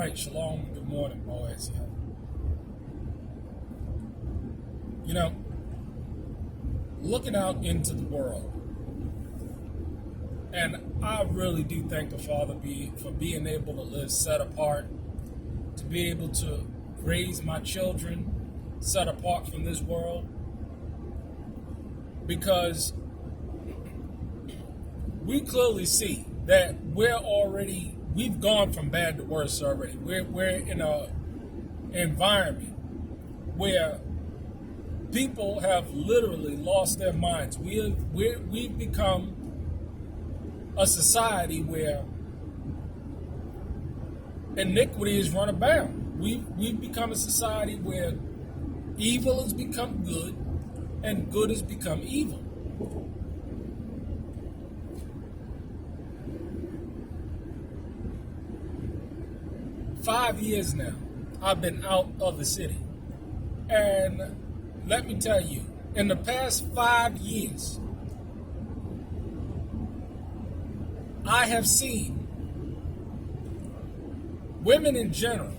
right, shalom, good morning, boys. You know, looking out into the world, and I really do thank the Father for being able to live set apart, to be able to raise my children set apart from this world, because we clearly see that we've gone from bad to worse already. We're in an environment where people have literally lost their minds. We've become a society where iniquity is run abound. We've become a society where evil has become good and good has become evil. "5 years now, I've been out of the city. And let me tell you, in the past 5 years, I have seen women in general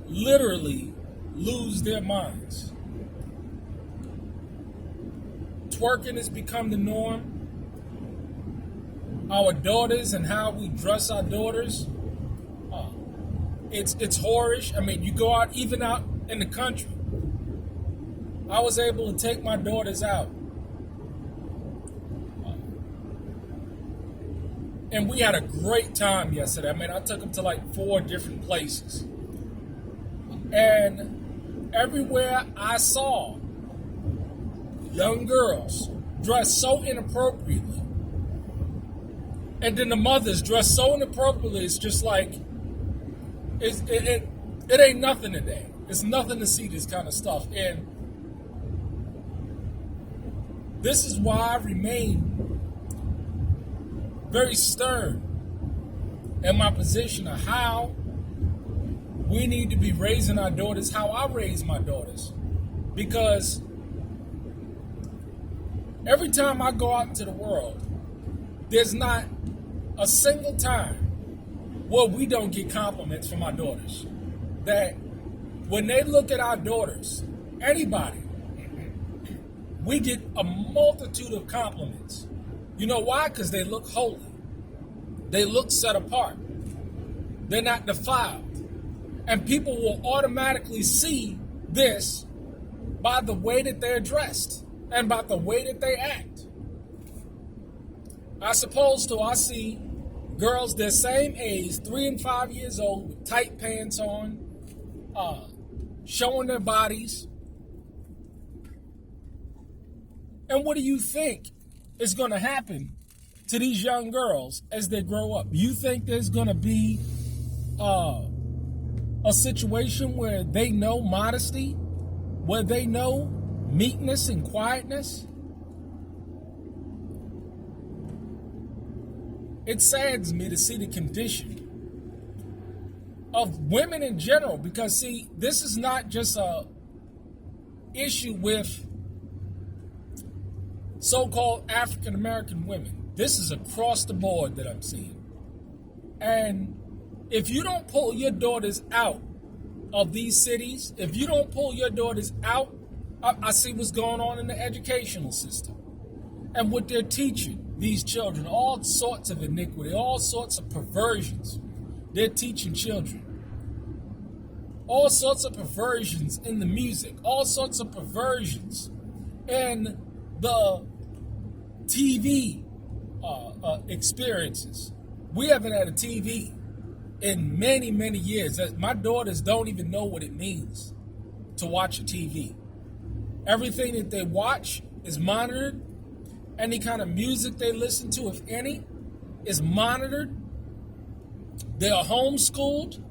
literally lose their minds. Twerking has become the norm. Our daughters and how we dress our daughters, it's whorish. I mean, you go out, even out in the country. I was able to take my daughters out, and we had a great time yesterday. I mean, I took them to like 4 different places. And everywhere I saw young girls dressed so inappropriately, and then the mothers dressed so inappropriately, it's just like, it ain't nothing today. It's nothing to see this kind of stuff. And this is why I remain very stern in my position of how we need to be raising our daughters, how I raise my daughters. Because every time I go out into the world, there's not a single time where we don't get compliments from our daughters. That when they look at our daughters, anybody, we get a multitude of compliments. You know why? Because they look holy. They look set apart. They're not defiled. And people will automatically see this by the way that they're dressed and by the way that they act. I see girls their same age, 3 and 5 years old, with tight pants on, showing their bodies. And what do you think is going to happen to these young girls as they grow up? You think there's going to be a situation where they know modesty, where they know meekness and quietness? It saddens me to see the condition of women in general, because see, this is not just a issue with so-called African American women. This is across the board that I'm seeing. And if you don't pull your daughters out of these cities, if you don't pull your daughters out, I see what's going on in the educational system and what they're teaching these children, all sorts of iniquity, all sorts of perversions. They're teaching children. All sorts of perversions in the music, all sorts of perversions in the TV experiences. We haven't had a TV in many, many years. My daughters don't even know what it means to watch a TV. Everything that they watch is monitored. Any kind of music they listen to, if any, is monitored. They are homeschooled.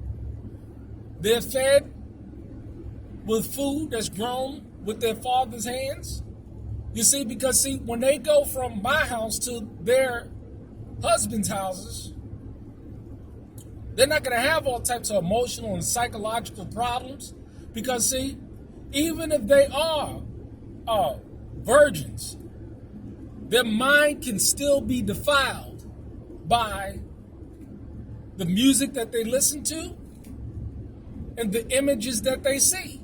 They're fed with food that's grown with their father's hands. You see, because when they go from my house to their husband's houses, they're not going to have all types of emotional and psychological problems. Because see, even if they are virgins, their mind can still be defiled by the music that they listen to, and the images that they see.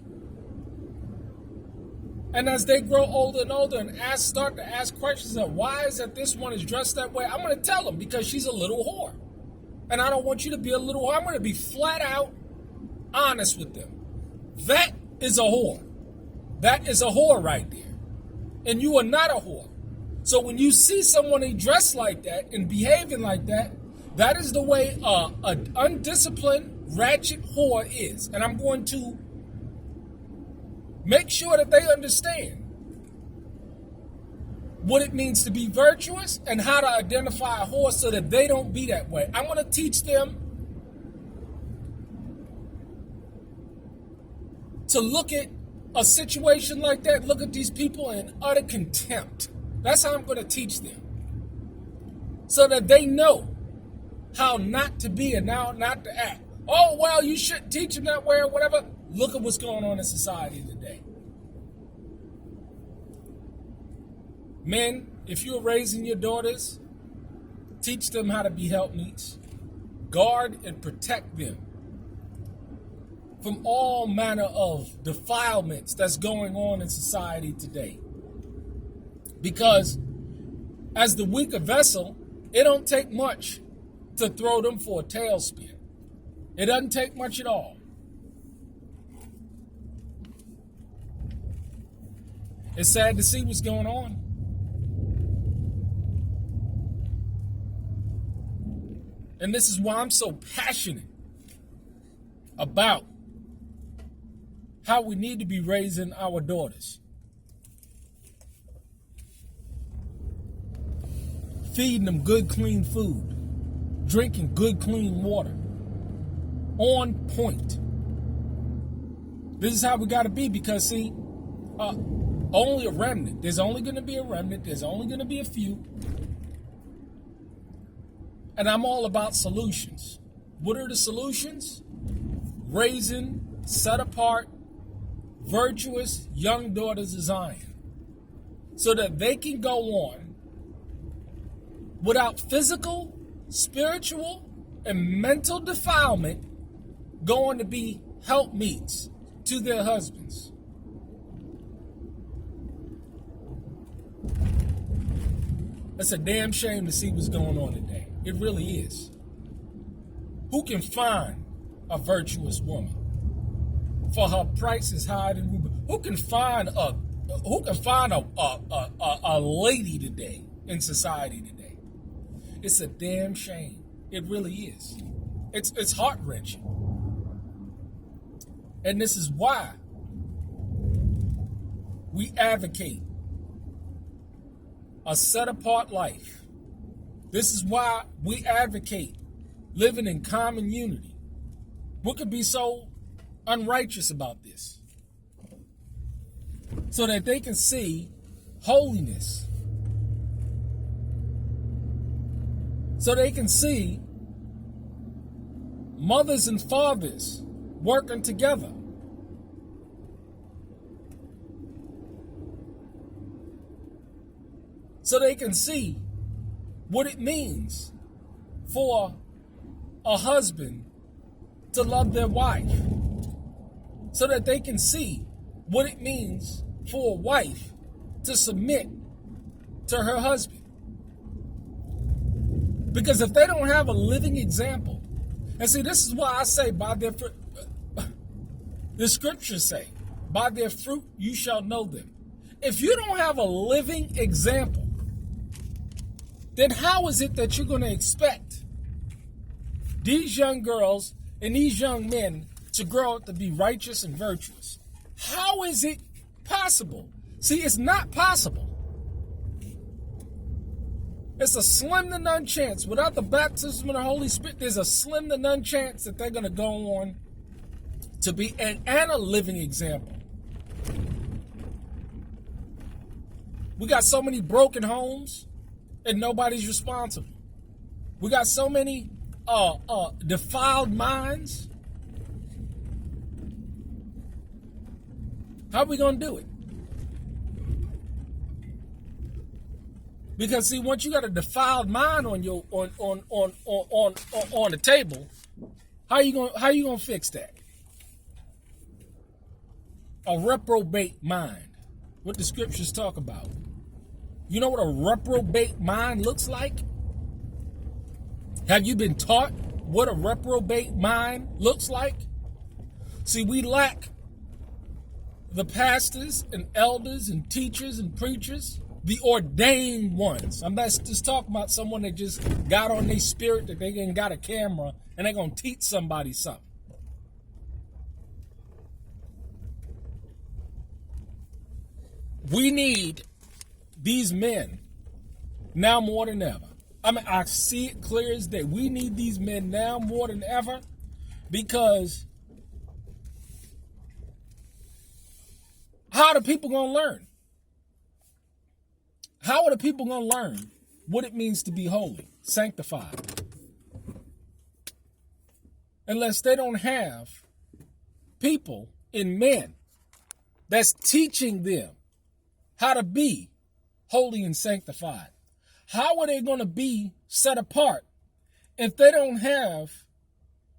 And as they grow older and older and start to ask questions of why is that this one is dressed that way, I'm going to tell them because she's a little whore. And I don't want you to be a little whore. I'm going to be flat out honest with them. That is a whore. That is a whore right there. And you are not a whore. So when you see someone dressed like that and behaving like that, that is the way an undisciplined, ratchet whore is. And I'm going to make sure that they understand what it means to be virtuous and how to identify a whore so that they don't be that way. I'm going to teach them to look at a situation like that, look at these people in utter contempt. That's how I'm going to teach them. So that they know how not to be and how not to act. Oh, well, you shouldn't teach them that way or whatever. Look at what's going on in society today. Men, if you're raising your daughters, teach them how to be helpmeets. Guard and protect them from all manner of defilements that's going on in society today. Because as the weaker vessel, it don't take much to throw them for a tailspin. It doesn't take much at all. It's sad to see what's going on. And this is why I'm so passionate about how we need to be raising our daughters. Feeding them good, clean food. Drinking good, clean water. On point. This is how we got to be because, see, only a remnant. There's only going to be a remnant. There's only going to be a few. And I'm all about solutions. What are the solutions? Raising, set apart, virtuous young daughters of Zion. So that they can go on without physical, spiritual, and mental defilement going to be helpmeets to their husbands. It's a damn shame to see what's going on today. It really is. Who can find a virtuous woman? For her price is higher than ruby. Who can find a lady today in society today? It's a damn shame. It really is. It's heart-wrenching. And this is why we advocate a set-apart life. This is why we advocate living in common unity. What could be so unrighteous about this? So that they can see holiness. So they can see mothers and fathers working together. So they can see what it means for a husband to love their wife. So that they can see what it means for a wife to submit to her husband. Because if they don't have a living example, and see, this is why I say by their fruit, the scriptures say, by their fruit you shall know them. If you don't have a living example, then how is it that you're going to expect these young girls and these young men to grow up to be righteous and virtuous? How is it possible? See, it's not possible. It's a slim to none chance. Without the baptism of the Holy Spirit, there's a slim to none chance that they're going to go on to be and a living example. We got so many broken homes and nobody's responsible. We got so many defiled minds. How are we going to do it? Because see, once you got a defiled mind on your on the table, how you gonna fix that? A reprobate mind. What the scriptures talk about. You know what a reprobate mind looks like? Have you been taught what a reprobate mind looks like? See, we lack the pastors and elders and teachers and preachers, the ordained ones. I'm not just talking about someone that just got on their spirit that they ain't got a camera and they're going to teach somebody something. We need these men now more than ever. I mean, I see it clear as day. We need these men now more than ever because how are the people going to learn? How are the people going to learn what it means to be holy, sanctified? Unless they don't have people and men that's teaching them how to be holy and sanctified. How are they going to be set apart if they don't have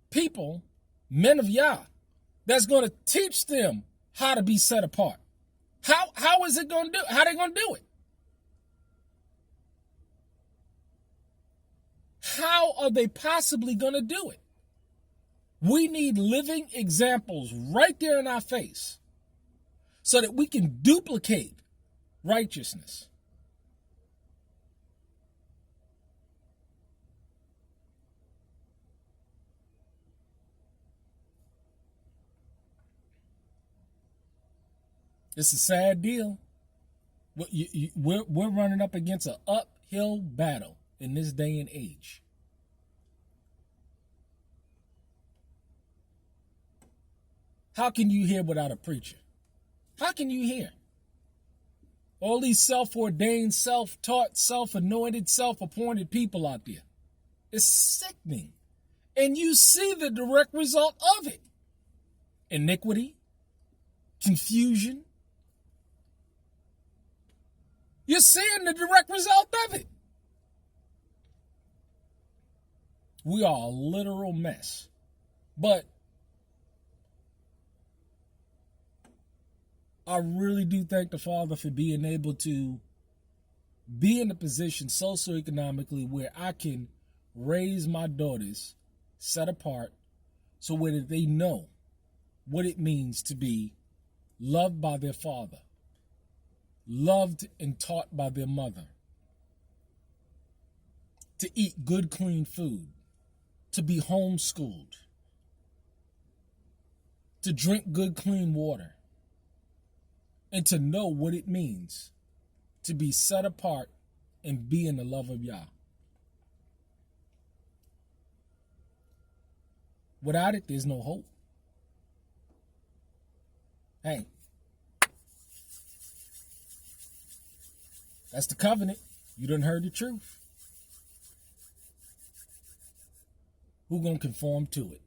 people, men of Yah, that's going to teach them how to be set apart? How is it going to do? How are they going to do it? How are they possibly going to do it? We need living examples right there in our face so that we can duplicate righteousness. It's a sad deal. We're running up against an uphill battle in this day and age. How can you hear without a preacher? How can you hear? All these self-ordained, self-taught, self-anointed, self-appointed people out there. It's sickening. And you see the direct result of it. Iniquity, confusion. You're seeing the direct result of it. We are a literal mess. But I really do thank the Father for being able to be in a position socioeconomically where I can raise my daughters set apart so whether they know what it means to be loved by their father, loved and taught by their mother, to eat good, clean food, to be homeschooled, to drink good, clean water, and to know what it means to be set apart and be in the love of Yah. Without it, there's no hope. Hey, that's the covenant. You done heard the truth. Who gonna conform to it?